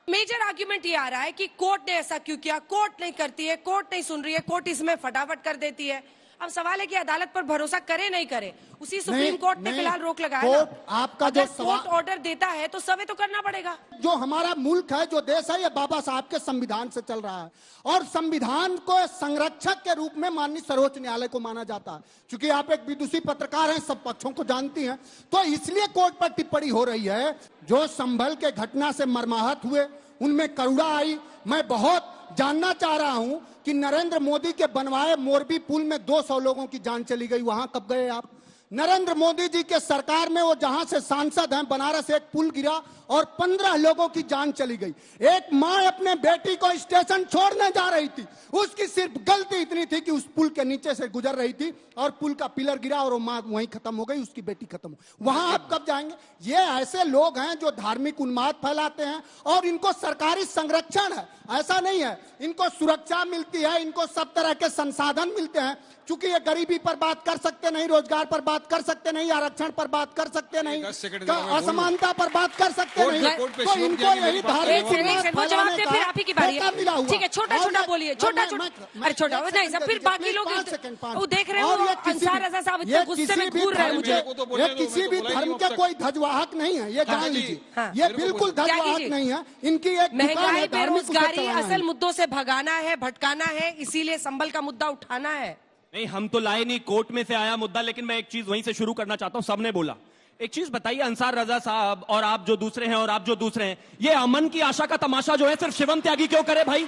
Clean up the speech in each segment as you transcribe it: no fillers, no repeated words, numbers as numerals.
Major argument ये आ रहा है कि कोर्ट ने ऐसा क्यों किया, कोर्ट नहीं करती है, कोर्ट नहीं सुन रही है, कोर्ट इसमें फटाफट कर देती है। अब सवाल है कि अदालत पर भरोसा करे नहीं करे। उसी सुप्रीम कोर्ट ने फिलहाल रोक लगाया ना। आपका अगर जो कोर्ट ऑर्डर देता है तो सर्वे तो करना पड़ेगा। जो हमारा मुल्क है, जो देश है, ये बाबा साहब के संविधान से चल रहा है और संविधान को संरक्षक के रूप में माननीय सर्वोच्च न्यायालय को माना जाता है। क्योंकि आप एक विदुषी पत्रकार हैं, सब पक्षों को जानती हैं, तो इसलिए कोर्ट पर टिप्पणी हो रही है। जो संभल के घटना से मर्माहत हुए, उनमें करुणा आई। मैं बहुत जानना चाह रहा हूं कि नरेंद्र मोदी के बनवाए मोरबी पुल में 200 लोगों की जान चली गई, वहां कब गए आप? नरेंद्र मोदी जी के सरकार में वो जहां से सांसद हैं, बनारस एक पुल गिरा और 15 लोगों की जान चली गई। एक मां अपने बेटी को स्टेशन छोड़ने जा रही थी, उसकी सिर्फ गलती इतनी थी कि उस पुल के नीचे से गुजर रही थी और पुल का पिलर गिरा और वो मां वहीं खत्म हो गई, उसकी बेटी खत्म हो। वहां आप कब जाएंगे? ये ऐसे लोग हैं जो धार्मिक उन्माद फैलाते हैं और इनको सरकारी संरक्षण है, ऐसा नहीं है। इनको सुरक्षा मिलती है, इनको सब तरह के संसाधन मिलते हैं। चूंकि ये गरीबी पर बात कर सकते नहीं, रोजगार पर बात कर सकते नहीं, आरक्षण पर बात कर सकते नहीं, असमानता पर बात कर सकते नहीं, तो इनको यही धार्मिक जवाब दे, फिर आप ही की बारी है। ठीक है, छोटा छोटा बोलिए, छोटा छोटा। अरे छोटा नहीं सब, फिर बाकी लोग वो देख रहे हो। अंसार रजा साहब इतने गुस्से में घूर रहे हैं मुझे। ये किसी भी धर्म के कोई ध्वजवाहक नहीं है, ये जान लीजिए। ये बिल्कुल ध्वजवाहक नहीं है। इनकी एक महंगाई, बेरोजगारी असल मुद्दों से भगाना है, भटकाना है, इसीलिए संभल का मुद्दा उठाना है। नहीं, हम तो लाए नहीं, कोर्ट में से आया मुद्दा। लेकिन मैं एक चीज वहीं से शुरू करना चाहता हूं। सबने बोला, एक चीज बताइए, अंसार रजा साहब और आप जो दूसरे हैं और आप जो दूसरे हैं, ये अमन की आशा का तमाशा जो है सिर्फ शिवम त्यागी क्यों करे भाई?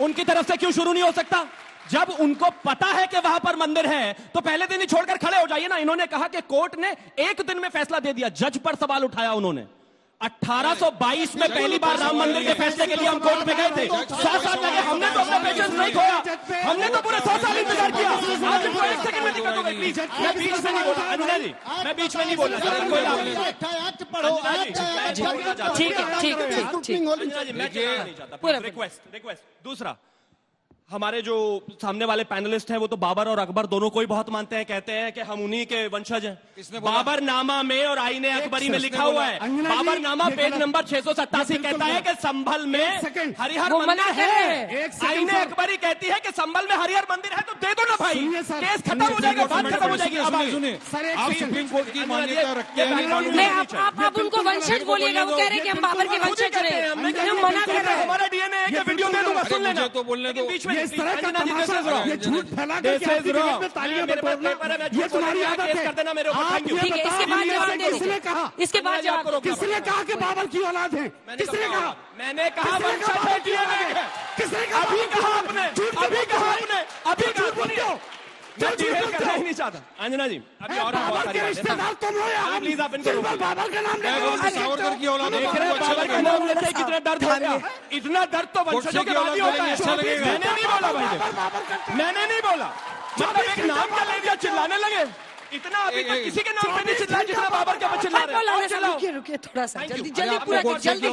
उनकी तरफ से क्यों शुरू नहीं हो सकता? जब उनको पता है कि वहां पर मंदिर है तो पहले दिन ही छोड़कर खड़े हो जाइए ना। इन्होंने कहा कि कोर्ट ने एक दिन में फैसला दे दिया, जज पर सवाल उठाया उन्होंने। 1822 में पहली बार राम मंदिर के फैसले के लिए हम कोर्ट में गए थे। 100 साल लगे, हमने तो अपना पेशेंस नहीं खोया, हमने तो पूरे 100 साल इंतजार किया। आज इनको एक सेकंड में दिक्कत हो गई। प्लीज, मैं बीच में नहीं बोला अनुजा जी, मैं बीच में नहीं बोला। रिक्वेस्ट। दूसरा, हमारे जो सामने वाले पैनलिस्ट हैं वो तो बाबर और अकबर दोनों को ही बहुत मानते हैं, कहते हैं कि हम उन्हीं के वंशज हैं। बाबर नामा में और आईने अकबरी में लिखा हुआ है। बाबर नामा पेज नंबर 687 कहता है कि संभल में हरिहर मंदिर है। आईने अकबरी कहती है कि संभल में हरिहर मंदिर है, तो दे दो ना भाई, केस खत्म हो जाएगा, बात खत्म हो जाएगी। आप सुप्रीम कोर्ट की मान्यता रखते हैं। आप उनको वंशज बोलिएगा, वो कह रहे हैं कि हम बाबर के वंशज हैं, हम मना कर रहे हैं। हमारा डीएनए है, वीडियो दे दूंगा, सुन लेना। तो बोलने दो, बीच में इस तरह का तमाशा, ये झूठ फैला कर के आपकी जगह पे तालियां बटोरना, ये तुम्हारी आदत है। आप ये बताओ, किसने कहा? इसके बाद जवाब, किसने कहा कि बाबर की औलाद है? किसने कहा? मैंने कहा वंशज है, किसने कहा? अभी कहा आपने, अभी कहा आपने, अभी कहा आपने। मैं डिबेट करना ही नहीं चाहता। अंजना जी, अभी और बाबर के रिश्तेदार तुम हो या हम? प्लीज आप इनको बाबर का नाम लेकर सावरकर की औलाद देख रहे हैं, बाबर का नाम लेते हैं, कितना दर्द हो गया। इतना दर्द तो वंशजों के बाद ही होता है। मैंने नहीं बोला भाई, मैंने नहीं बोला। मतलब एक नाम का ले दिया, चिल्लाने लगे। इतना अभी तक किसी के नाम पे नहीं चिल्लाया जितना बाबर के चिल्ला रहे हैं। रुकिए रुकिए थोड़ा सा, जल्दी जल्दी पूरा जल्दी,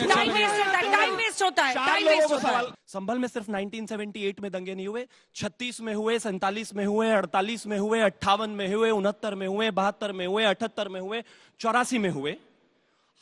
टाइम वेस्ट होता है, टाइम वेस्ट होता है। संभल में सिर्फ 1978 में दंगे नहीं हुए, 36 में हुए, 47 में हुए, 48 में हुए, 58 में हुए, 69 में हुए, 72 में हुए, 78 में हुए, 84 में हुए।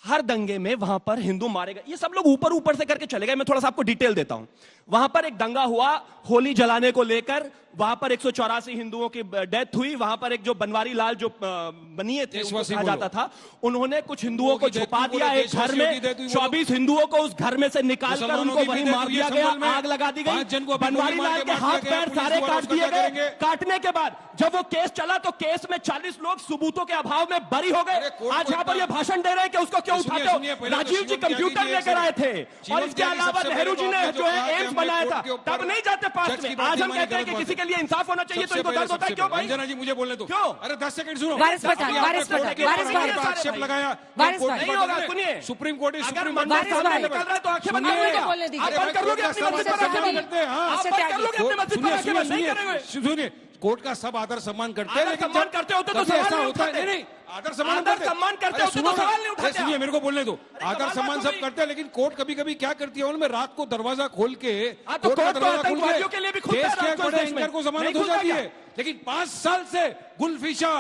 हर दंगे में वहां पर हिंदू मारे गए। ये सब लोग ऊपर ऊपर से करके चले गए। मैं थोड़ा सा आपको डिटेल देता हूं। वहां पर एक दंगा हुआ होली जलाने को लेकर, वहां पर 184 हिंदुओं की डेथ हुई। वहां पर एक जो बनवारी लाल जो बनिए थे, कहा जाता था, उन्होंने कुछ हिंदुओं को छुपा दिया एक घर में। 24 हिंदुओं को उस घर में से निकालकर उनको वहीं मार दिया गया, आग लगा दी गई। बनवारी लाल के हाथ पैर सारे काट दिए गए। काटने के बाद जब वो केस चला तो केस में 40 लोग सबूतों के अभाव में बरी हो गए। आज यहाँ पर ये भाषण दे रहे हैं कि उसको क्यों उठाते हो? राजीव जी कंप्यूटर लेकर आए थे और इसके अलावा नेहरू जी ने जो है एम्स बनाया था, तब नहीं जाते पास में। आज हम कहते हैं कि किसी के लिए इंसाफ होना चाहिए, तो इनको दर्द होता है क्यों भाई? अंजना जी मुझे बोलने दो। क्यों? अरे 10 सेकंड सुनो। आक्षेप लगाया, नहीं होगा। सुनिए, सुप्रीम कोर्ट अगर मंदिर सामने निकल रहा है तो आंखें बंद कर लोगे। सुनिए, कोर्ट का सब आदर सम्मान करते हैं, लेकिन सम्मान करते होते तो ऐसा होता है। नहीं, आदर सम्मान करते होते तो सवाल नहीं उठाते। सुनिए, मेरे को बोलने दो। आदर सम्मान सब करते हैं, लेकिन कोर्ट कभी कभी क्या करती है, उनमें रात को दरवाजा खोल के कोर्ट का दरवाजा खोल के लिए भी एंकर को जमानत हो जाती है। लेकिन 5 साल से गुलफिशा,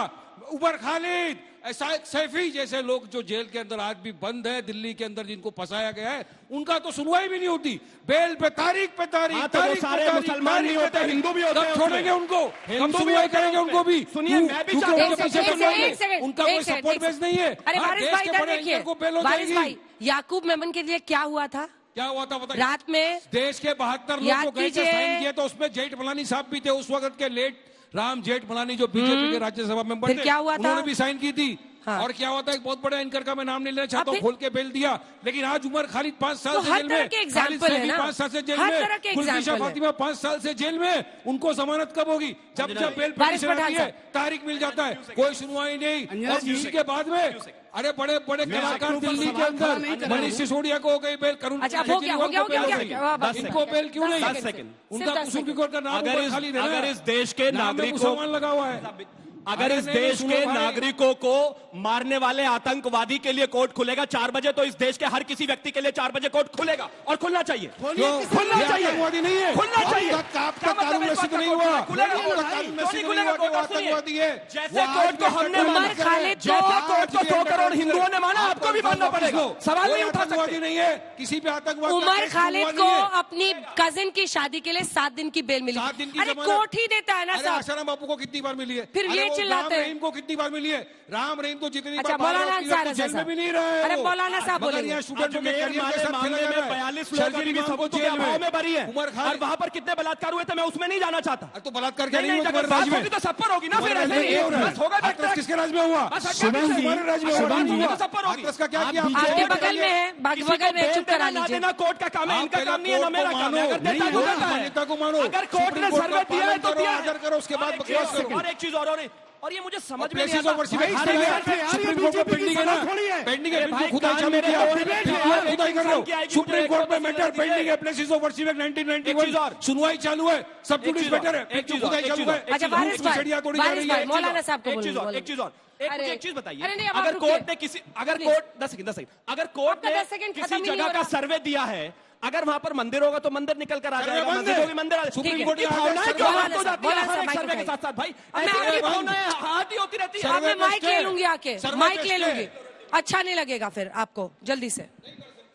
उबर खालिद, ऐसा सैफी जैसे लोग जो जेल के अंदर आज भी बंद है, दिल्ली के अंदर जिनको फंसाया गया है, उनका तो सुनवाई भी नहीं होती। बेल पे तारीख पे तारीख, हाँ, तो वो सारे मुसलमान नहीं होते, हिंदू भी होते हैं कब छोड़ेंगे उनको, कब सुनवाई करेंगे उनको भी? सुनिए, मैं भी चाहता हूं, उनका कोई सपोर्ट बेस नहीं है। अरे वारिस भाई इधर देखिए, वारिस भाई, याकूब मेमन के लिए क्या हुआ था? क्या हुआ था बताइए? रात में देश के 72 लोग याद को कहीं से कीजिए। साइन किए, तो उसमें जेठमलानी साहब भी थे, उस वक्त के लेट राम जेठमलानी जो बीजेपी के राज्यसभा मेंबर फिर थे, क्या हुआ था? उन्होंने भी साइन की थी। हाँ। और क्या हुआ था, एक बहुत बड़ा एंकर का मैं नाम नहीं लेना चाहता हूँ, फिर- खोल के बेल दिया। लेकिन आज उमर खालिद 5 साल तो से हर जेल तरह में, के खालिद एग्जाम्पल है सैफी ना, 5 साल से जेल हर में, तरह के कुलदीशा एग्जाम्पल है। फातिमा 5 साल से जेल में, उनको जमानत कब होगी? जब बेल वारिस पिटीशन पठान आती है, साहब। तारीख मिल जाता है, कोई सुनवाई नहीं। और इसी के बाद में अरे बड़े बड़े कलाकार दिल्ली के अंदर, मनीष सिसोदिया को हो गई बेल, करुण अच्छा, हो गया, केजरीवाल को बेल हो हो गई, गया, बस इनको बेल क्यों नहीं? 10 सेकंड। उनका सिर्फ 10 कुसुम किशोर का नाम अगर ऊपर इस- खाली नहीं है। अगर इस देश के नाम में नागरिकों मुसलमान लगा हुआ है। अगर इस नहीं, देश सुनो के भाई। नागरिकों को मारने वाले आतंकवादी के लिए कोर्ट खुलेगा 4 बजे, तो इस देश के हर किसी व्यक्ति के लिए 4 बजे कोर्ट खुलेगा, और खुलना चाहिए। क्यों? खुलना ये चाहिए, आतंकवादी नहीं है। खुलना चाहिए। अब तक क्या मतलब कानून में इस बात सिद्ध का नहीं कोर्ट हुआ। खुलेगा? अब तक भाई, कानून में क्यों सिद्ध नहीं नहीं खुलेगा हुआ कि वो कोर्ट? सुनिए, आतंकवादी है। जैसे वो कोर्ट आज को भी हमने पेट्रोल उमर डीजल है। खालिद जो कोर्ट को 2 करोड़ हिंदुओं ने माना, आपको भी मानना पड़ेगा। सवाल नहीं उठा आतंकवादी सकते। नहीं है, किसी पे आतंकवाद का उमर केस खालिद हुआ को नहीं है। अपनी कजिन की शादी के लिए 7 दिन की बेल मिली। 7 दिन की अरे जमानत। कोर्ट ही देता है ना अरे साहब। आसाराम बापू को कितनी बार मिली है? फिर अरे ये वो चिल्लाते राम हैं। रहीम को कितनी बार मिली है? राम रहीम तो जितनी अच्छा, बार बाहर मौलाना होती है, अंसार तो है जेल में साहब। भी नहीं रहे अरे वो। मौलाना साहब मगर बोलेंगे। यहाँ स्टूडेंटों के अजमेर करियर के माले साथ मामले खेला जा में रहा है। 42 लोग शर्जील अभी भी इमाम को सबूतों के जेल अभाव में बरी है, उमर और खालिद वहां पर कितने बलात्कार हुए थे मैं उसमें नहीं जाना चाहता। तो बलात्कार क्या नहीं, नहीं नहीं, हुआ अगर तुम्हारे राज्य बात में? होगी तो सब पर होगी ना, फिर तुम्हारे ऐसे राज्य में नहीं ये हो रहा है। बस होगा हाथरस बेटा। किसके राज्य में हुआ? बस हट जाओ पीछे। तुम्हारे राज्य में हो रहा शुभम जी, है। तो सब पर होगी। हाथरस का क्या किया? आपके बगल में है, किसी बगल को में, बेल चुप करा देना ना लीजिए। देना कोर्ट का काम है, आप इनका पहले काम नहीं है, ना कोर्ट मेरा को काम है। मानो। अगर देता है तो नहीं, देता है। मान्यता को मानो। अगर कोर्ट सुप्रीम ने कोर्ट सर्वे का दिया है तो पालन दिया करो, है। आदर करो, उसके बाद बकवास करो। और एक चीज और ये मुझे समझ में नहीं प्लेसेस आता। ऑफ वर्शिप भाई, हाथ भाई, में भाई, है। सुप्रीम कोर्ट में पेंडिंग है ना, पेंडिंग है, अरे भाई, बिल्कुल खुदाई कान चालू मेरे किया। दो मिनट फिर है। आप खुदाई कर रहे की आएगी, हो। सुप्रीम मुझे कोर्ट में एक मैटर दीजिए। पेंडिंग है, प्लेसेस ऑफ वर्शिप एक्ट एक चीज 1991 और। सुनवाई चालू है, सब एक चीज पुलिस और, बेटर है, एक चीज और, खुदाई एक चालू चीज और, है। अच्छा, वारिस भाई, चिड़िया तोड़ी जा वारिस रही भाई, है। मौलाना साहब को एक चीज और, बोलिए। एक चीज और, एक अरे, मुझे एक चीज बताइए। अरे नहीं, अब आप अगर रुकिए। कोर्ट ने किसी, अगर कोर्ट 10 सेकंड, अगर कोर्ट आपका ने 10 सेकंड खत्म किसी ही नहीं जगह हो का रहा। सर्वे दिया है, अगर वहां पर मंदिर होगा तो मंदिर निकल कर आ सर्वे जाएगा, बंद मस्जिद है। होगी मंदिर आ- सुप्रीम ठीक कोर्ट है, ने भावनाएं आगे क्यों सर्वे हाथ हो बंद है। जाती है मौलाना हर एक साहब, सर्वे के माइक साथ साथ भाई? अब मैं ऐसी आगे भावनाएं हाथ ही होती रहती है। अब मैं माइक बेस्ट है। ले लूंगी आके, सर्वे माइक बेस्ट ले है। लूंगी। अच्छा नहीं लगेगा फिर आपको, जल्दी से।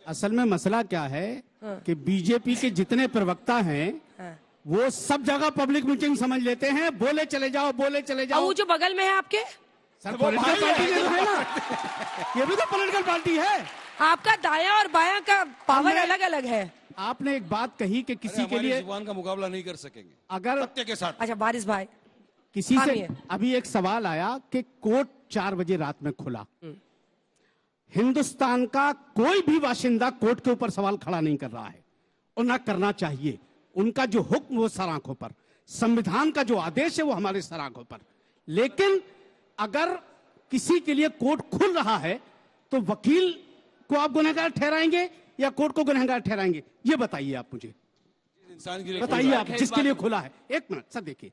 असल में मसला क्या है कि बीजेपी के जितने प्रवक्ता हैं हाँ। वो सब जगह पब्लिक मीटिंग समझ लेते हैं, बोले चले जाओ, बोले चले और जाओ। वो जो बगल में है आपके, सर पॉलिटिकल पार्टी में तो है ना, ये भी तो पॉलिटिकल पार्टी है। आपका दाया और बाया का पावर अलग अलग है। आपने एक बात कही कि किसी के हमारी लिए जुबान का मुकाबला नहीं कर सकेंगे अगर सत्य के साथ। अच्छा वारिस भाई, किसी से थामिए। अभी एक सवाल आया कि कोर्ट 4 बजे रात में खुला। हिंदुस्तान का कोई भी बाशिंदा कोर्ट के ऊपर सवाल खड़ा नहीं कर रहा है और ना करना चाहिए। उनका जो हुक्म वो सर आंखों पर, संविधान का जो आदेश है वो हमारे सर आंखों पर। लेकिन अगर किसी के लिए कोर्ट खुल रहा है तो वकील को आप गुनहगार ठहराएंगे या कोर्ट को गुनहगार ठहराएंगे? ये बताइए आप मुझे, इंसान के लिए बताइए आप, जिसके लिए खुला है। एक मिनट सर, देखिए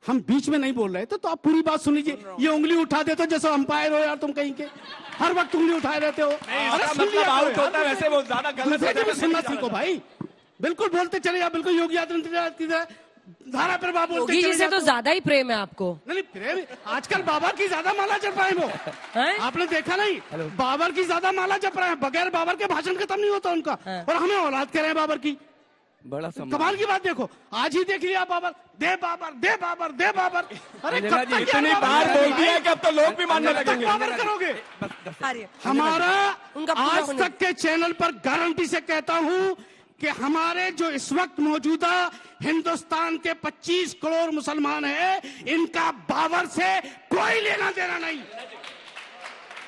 हम बीच में नहीं बोल रहे थे तो आप पूरी बात सुन लीजिए। ये उंगली उठा देते हो जैसे अंपायर हो यार, तुम कहीं के हर वक्त उंगली उठाए रहते हो। अरे सुन लिया करो आउट होता है यार। वैसे वो ज्यादा गलत दूसरे है। की भी सुनना सीखो भाई, बिल्कुल बोलते चले जाओ, बिल्कुल योगी आदित्यनाथ की तरह धारा पर बाबा बोलते योगी चले जी से जाओ। तो ज्यादा ही प्रेम है आपको। नहीं प्रेम, आजकल बाबर की ज्यादा माला जप रहे हैं वो, हैं? आपने देखा नहीं? बाबर की ज्यादा माला जप रहे हैं, बगैर बाबर के भाषण खत्म नहीं होता उनका। और हमें औलाद कह रहे हैं बाबर की। बड़ा कमाल की बात देखो, आज ही देख लिया बाबर, दे बाबर, दे बाबर, दे बाबर। अरे अंजना कब जी, तक यार इतनी बाबर बार करोगे बोल दिया भाई? कि अब तो लोग भी मानने कब तक लगेंगे। बाबर करोगे? अरे, हमारा उनका पूरा आज होने- तक के चैनल पर गारंटी से कहता हूं कि हमारे जो इस वक्त मौजूदा हिंदुस्तान के 25 करोड़ मुसलमान हैं, इनका बाबर से कोई लेना देना नहीं।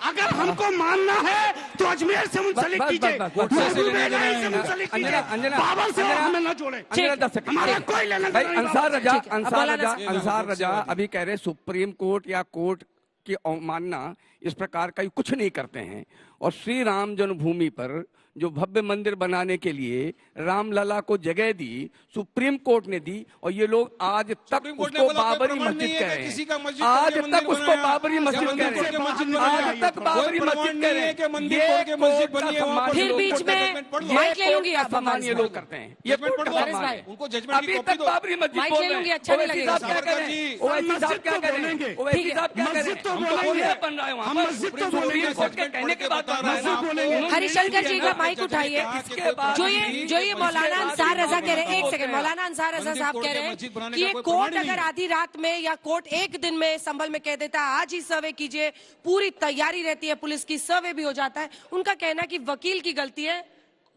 अगर हमको मानना है तो अजमेर से मुंसलिक बस, बस, कीजिए, बस, बस, महबूबेनाई से मुंसलिक कीजिए, बाबर से हमें न जोड़े। अंजना 10 सेकंड। हमारा कोई लेना भाई देना नहीं अंसार बाबर से। रजा, ठीक है, अब मौलाना अंसार रजा अभी कह रहे सुप्रीम कोर्ट या कोर्ट की मानना इस प्रकार का कुछ नहीं करते हैं। और श्री राम जन्मभूमि पर जो भव्य मंदिर बनाने के लिए रामलला को जगह दी, सुप्रीम कोर्ट ने दी, और ये लोग आज तक सुप्रीम कोर्ट ने उसको बोला कोई बाबरी प्रमाण मस्जिद नहीं कह है रहे कि किसी का हैं। मस्जिद आज तोड़ के तक मंदिर उसको बनाया, बाबरी मस्जिद मंदिर कह तोड़ के रहे मस्जिद हैं। बनाया। आज तक बाबरी कोई मस्जिद प्रमाण कह नहीं रहे है कि हैं। मंदिर ये तोड़ के मस्जिद कोर्ट का बनी है, वहाँ सम्मान पर ये फिर लोग बीच करते में हैं। जजमेंट पढ़ लो। ये माइक ले कोर्ट लूंगी का आप, सम्मान वापस। ये लोग करते हैं। ये जजमेंट कोर्ट पढ़ का लो। सम्मान है। उनको जजमेंट की अभी कॉपी तक दो। बाबरी मस्जिद माइक बोल ले रहे लूंगी, हैं। अच्छा नहीं ओवैसी लगेगा। साहब क्या कह रहे हैं? ओवैसी साहब मस्जिद क्या तो कह रहे बोलेंगे। हैं? ओवैसी ठीक है। साहब क्या कह रहे मस्जिद हैं? तो हम बोलेंगे। बोलिए बन रहा है वहाँ हम पर। मस्जिद तो सुप्रीम बोलेंगे। कोर्ट के कहने के बाद मस्जिद बोलेंगे। हरिशंकर जी का माइक उठाइए। इसके बाद जो ये मौलाना अंसार रजा कह रहे हैं, एक सेकंड, मौलाना अंसार रजा साहब कह रहे हैं कि ये कोर्ट अगर आधी रात में या कोर्ट एक दिन में संभल में कह देता है आज ही सर्वे कीजिए, पूरी तैयारी रहती है पुलिस की, सर्वे भी हो जाता है, उनका कहना है कि वकील की गलती है,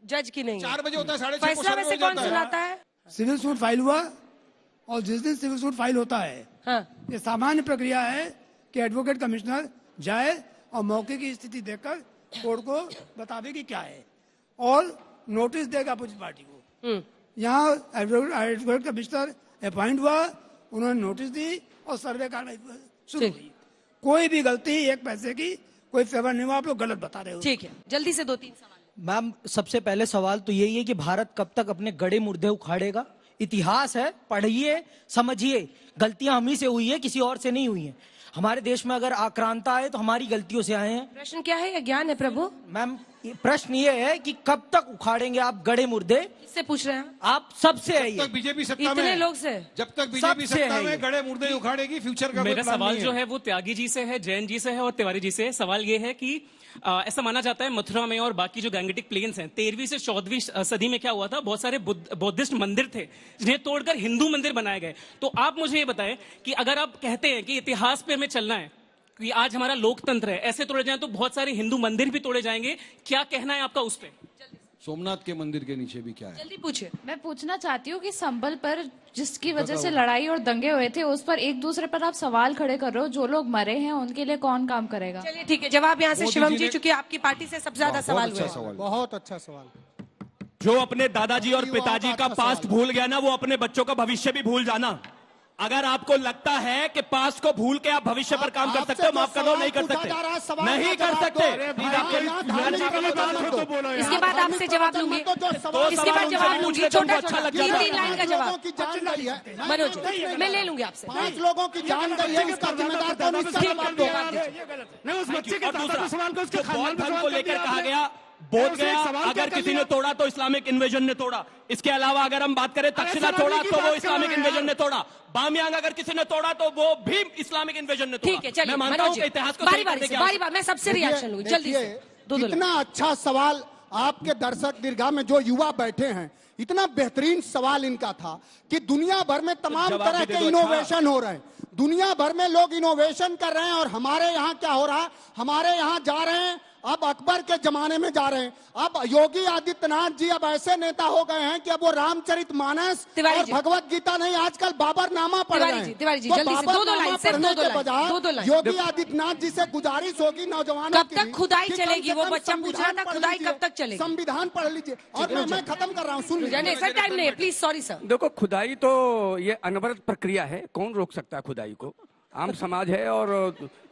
जज की नहीं है। 4 बजे होता है, 6:30 को फैसला सर्वे वैसे हो कौन जाता है। सुनाता है? सिविल सूट फाइल हुआ और जिस दिन सिविल सूट फाइल होता है, हाँ, ये सामान्य प्रक्रिया है कि एडवोकेट कमिश्नर जाए और मौके की स्थिति देखकर कोर्ट को बतावे कि क्या है और नोटिस देगा अपोजिट पार्टी को। यहाँ एडवोकेट कमिश्नर अपॉइंट हुआ, उन्होंने नोटिस दी और सर्वे कार्रवाई शुरू हुई। कोई भी गलती एक पैसे की कोई फेवर नहीं हुआ, आप लोग गलत बता रहे हो। ठीक है, जल्दी से 2-3 सवाल। मैम, सबसे पहले सवाल तो यही है कि भारत कब तक अपने गड़े मुर्दे उखाड़ेगा? इतिहास है, पढ़िए, समझिए। गलतियां हम ही से हुई है, किसी और से नहीं हुई है। हमारे देश में अगर आक्रांता आए तो हमारी गलतियों से आए हैं। प्रश्न क्या है या ज्ञान है प्रभु? मैम, प्रश्न ये है कि कब तक उखाड़ेंगे आप गड़े मुर्दे? किससे पूछ रहे हैं? आप सबसे है जब तक ये। बीजेपी सत्ता में इतने है, लोग से? जब तक बीजेपी सबसे सत्ता है ये। में गड़े मुर्दे उखाड़ेगी, फ्यूचर का कोई मेरा प्लान सवाल नहीं जो है वो त्यागी जी से है, जैन जी से है और तिवारी जी से है। सवाल ये है कि ऐसा माना जाता है मथुरा में और बाकी जो गैंगेटिक प्लेन्स हैं, 13वीं से 14वीं सदी में क्या हुआ था, बहुत सारे बौद्धिस्ट मंदिर थे जिन्हें तोड़कर हिंदू मंदिर बनाए गए। तो आप मुझे ये बताएं कि अगर आप कहते हैं कि इतिहास पे हमें चलना है कि आज हमारा लोकतंत्र है, ऐसे तोड़े जाएं तो बहुत सारे हिंदू मंदिर भी तोड़े जाएंगे, क्या कहना है आपका उस पे? सोमनाथ के मंदिर के नीचे भी क्या है? जल्दी पूछिए। मैं पूछना चाहती हूँ कि संभल पर जिसकी वजह से लड़ाई और दंगे हुए थे, उस पर एक दूसरे पर आप सवाल खड़े कर रहे हो। जो लोग मरे हैं उनके लिए कौन काम करेगा? चलिए ठीक है, जवाब यहाँ से मोदी शिवम जी जी, ने- चूंकि आपकी पार्टी से सबसे ज्यादा सवाल हुए हैं। बहुत अच्छा सवाल। जो अपने दादाजी और युवाओं का पिताजी का अच्छा पास्ट सवाल। भूल गया ना, वो अपने बच्चों का भविष्य भी भूल जाना। अगर आपको लगता है कि पास्ट को भूल के आप भविष्य पर काम कर आपसे सकते हो, जो माफ कर दो, नहीं कर सवाल सकते, पूछा जा रहा है, सवाल नहीं का कर जवाब सकते। दो। अरे प्लीज भाई, आपके यहाँ ध्यान धार्मिक से प्रवचन बोलो। मत दो। इसके बाद आपसे जवाब लूंगी। इसके बाद जवाब लूंगी, छोटा छोटा 3-3 लाइन का जवाब। की जान गई है। मनोज, मैं ले लूंगी आपसे। 5 लोगों की जान गई है, उसका जिम्मेदार कौन? इसका जवाब दो। नहीं, उस बच्चे के और दादा दूसरा, पे सवाल को उसके जो खानदान बौद्ध पे धर्म सवाल को कर लेकर दिया कहा आपने। गया, बोध उससे गया, सवाल क्या अगर कर किसी लिया? ने तोड़ा तो इस्लामिक इन्वेजन ने तोड़ा। इसके अलावा अगर हम बात करें तक्षशिला सलामी तोड़ा की तो वो बात कर इस्लामिक रहे हैं इन्वेजन ने तोड़ा। बामियांग अगर किसी ने तोड़ा तो वो भी इस्लामिक इन्वेजन ने तोड़ा। ठीक है, चलिए मैं मानता मनोज हूं जी, कि इतिहास को बारी सही बारी करने से, की बारी बारी, मैं सबसे रिएक्शन लूंगी जल्दी से। दो इतना अच्छा सवाल आपके दर्शक दीर्घा में जो युवा बैठे हैं, इतना बेहतरीन सवाल इनका था कि दुनिया भर में तमाम जवाब तरह भी दे के दो। इनोवेशन हो रहे हैं। दुनिया भर में लोग इनोवेशन कर रहे हैं और हमारे यहाँ क्या हो रहा है? हमारे यहाँ जा रहे हैं, अब अकबर के जमाने में जा रहे हैं। अब योगी आदित्यनाथ जी अब ऐसे नेता हो गए हैं कि अब वो रामचरितमानस तिवारी और जी। भगवत गीता नहीं, आजकल बाबरनामा पढ़ रहे हैं। तिवारी जी, तो जल्दी से, दो बाबरनामा लाइन, सिर्फ पढ़ने दो के लाइन, बजाय दो लाइन। योगी आदित्यनाथ जी से गुजारिश होगी नौजवानों कब तक खुदाई चलेगी? वो बच्चा पूछ रहा था, खुदाई कब तक चलेगी? संविधान पढ़ लीजिए। और मैं खत्म कर रहा हूँ, सुन लीजिए। सर टाइम नहीं है, प्लीज, सॉरी सर। देखो, खुदाई तो ये अनवरत प्रक्रिया है, कौन रोक सकता है खुदाई को? आम समाज है। और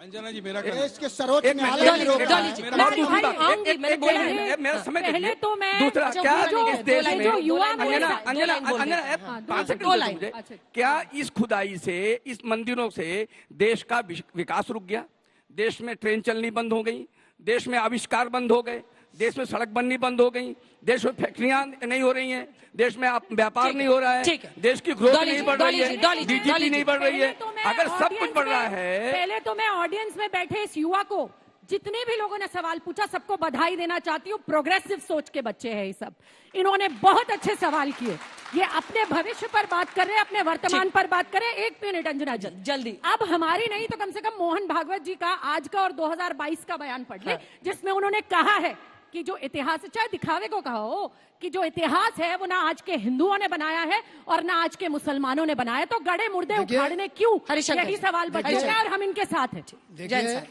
अंजना जी, मेरा देश के सर्वोच्च एक न्यायालय डॉली भी जी, रोक रहा डॉली है। जी, और मैं दूसरी भाई बात, आऊंगी, एक- मैंने एक- बोला एक- है। एक- मेरा समय पहले दीजिए। तो मैं दूसरा अच्छा, क्या जो इस देश में जो युवा अंजना बोल अंजना रहे अंजना हैं। 5 सेकंड दो दे लाइन। मुझे। अच्छा। क्या इस खुदाई से, इस मंदिरों से देश का विकास रुक गया? देश में ट्रेन चलनी बंद हो गई, देश में आविष्कार बंद हो गए, देश में सड़क बननी बंद हो गई, देश में फैक्ट्रियां नहीं हो रही हैं, देश में व्यापार नहीं हो रहा है, ठीक है। देश की ग्रोथ डॉली नहीं जी, बढ़ डॉली रही जी, है, डॉली जी, डॉली बीजेपी जी। नहीं बढ़ रही है। पहले तो मैं अगर सब कुछ ऑडियंस बढ़ रहा में- है, पहले तो मैं ऑडियंस में बैठे इस युवा को, जितने भी लोगों ने सवाल पूछा, सबको बधाई देना चाहती हूँ। प्रोग्रेसिव सोच के बच्चे हैं ये सब। इन्होंने बहुत अच्छे सवाल किए। ये अपने भविष्य पर बात कर रहे हैं, अपने वर्तमान पर बात कर रहे हैं। 1 मिनट अंजना जी, जल्दी। अब हमारी नहीं तो कम से कम मोहन भागवत जी का आज का और 2022 का बयान पढ़ ले, जिसमें उन्होंने कहा है कि जो इतिहास, चाहे दिखावे को कहा हो, कि जो इतिहास है वो ना आज के हिंदुओं ने बनाया है और ना आज के मुसलमानों ने बनाया। तो गड़े मुर्दे उखाड़ने क्यों? हरिशंकर यही जी। सवाल बचेगा हरिशंकर। और हम इनके साथ हैं। देखिए,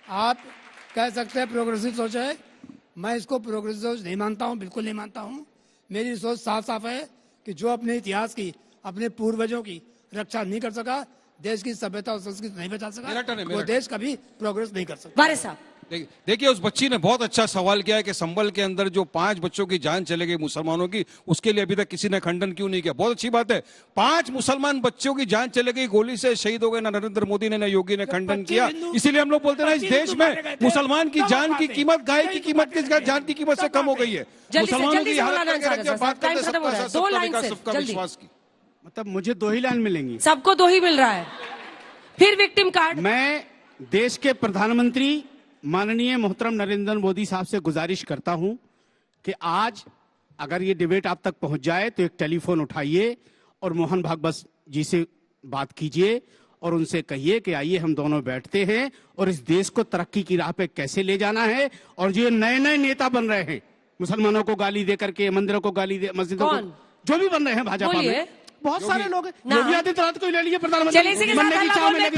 आप कह सकते हैं प्रोग्रेसिव सोच है, मैं इसको प्रोग्रेसिव सोच नहीं मानता हूं, बिल्कुल नहीं मानता हूं। मेरी सोच साफ साफ है कि जो अपने इतिहास की, अपने पूर्वजों की रक्षा नहीं कर सका, देश की सभ्यता और संस्कृति नहीं बचा मेरा सका, टर्न है, वो मेरा देश कभी प्रोग्रेस नहीं कर सकता। वारिस साहब, देखिए उस बच्ची ने बहुत अच्छा सवाल किया है कि संभल के अंदर जो 5 बच्चों की जान चले गई मुसलमानों की, उसके लिए अभी तक किसी ने खंडन क्यों नहीं किया। बहुत अच्छी बात है, 5 मुसलमान बच्चों की जान चले गई, गोली से शहीद हो गए, ना नरेंद्र मोदी ने ना योगी ने खंडन किया। इसीलिए हम लोग बोलते हैं इस देश में मुसलमान की जान की कीमत गाय की कीमत की जान की कीमत से कम हो गई है। मुसलमानों की हालत बात करते सबका विश्वास की। मतलब मुझे 2 ही लाइन मिलेंगी, सबको 2 ही मिल रहा है। फिर विक्टिम कार्ड। मैं देश के प्रधानमंत्री माननीय मोहतरम नरेंद्र मोदी साहब से गुजारिश करता हूं कि आज अगर ये डिबेट आप तक पहुंच जाए तो एक टेलीफोन उठाइए और मोहन भागवत जी से बात कीजिए और उनसे कहिए कि आइए हम दोनों बैठते हैं और इस देश को तरक्की की राह पे कैसे ले जाना है। और जो नए नए नेता बन रहे हैं, मुसलमानों को गाली दे करके, मंदिरों को गाली दे, मस्जिदों को, जो भी बन रहे हैं भाजपा में, बहुत सारे लोग हैं। योगी आदित्यनाथ को ले लीजिए प्रधानमंत्री।